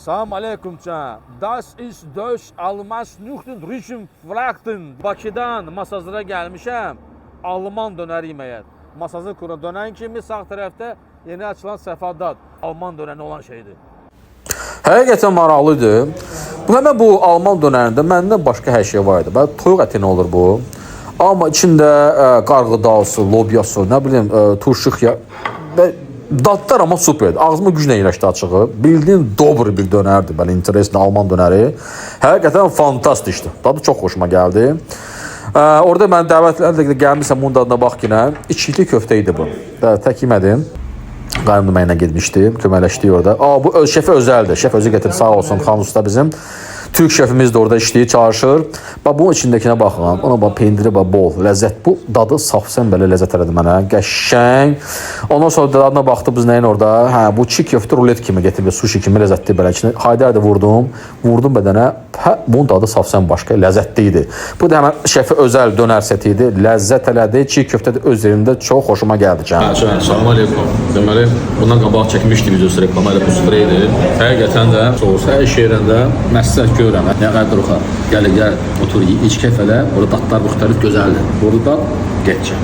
Salam aleykum can. Das ist durch Almas Nuchten Rüchen Frachten. Bakıdan masajlara gəlmişəm. Alman dönər yeməyə. Masajı kura dönən kimi sağ tərəfdə yeni açılan Səfadad. Alman dönəni olan şeydir. Həqiqətən maraqlıdır. Həmən bu Alman dönərində məndən başqa hər şey var idi. Toyuq əti nə olur bu? Amma içində qarğıdalsı, lobyası, nə bilim, turşuq ya. Dadlar amma superdir. Ağzıma güclə yerləşdi açığı. Bildiyin dobro bir dönərdir. Belə interesli Alman dönəri. Həqiqətən fantastikdir. Dadı çox xoşuma gəldi. Orada mən dəvətlərlə gəlmişəm bunun dadına bax yenə. İçlikli köftə idi bu. Tək yemədim. Qarım da mənimlə getmişdi. Köməkləşdik orada. Bu şəfi özəldir. Şəf özü gətirib sağ olsun Xan Usta bizim. Türk şefimiz de orada işləyir, çalışır. Bunun içindəkinə baxın. Ona bax, pendiri bol, ləzzət. Bu dadı safsən belə ləzzət elədi mənə. Qəşəng. Ondan sonra dadına baxdı biz nəyin orada. Bu çiğ köftə rulet kimi getirib, sushi kimi ləzzətli belə. Haydar da vurdum bədənə. Bunun dadı safsən başqa, ləzzətli idi. Bu da həmən şəfi özəl dönər seti idi. Ləzzət elədi. Çiğ köftə də öz yerində çox xoşuma gəldi. Salam aleykum. Deməli, bundan qabaq çəkmişdik videosu, reklama ilə bu spreydir. Həqiqətən də soğus hər iş yerində məsləhət görürəm. Nə qədər oxar. Gəl, otur, iç keyf elə. Orada dadlar müxtəlif gözəldir. Orada dad, getcə.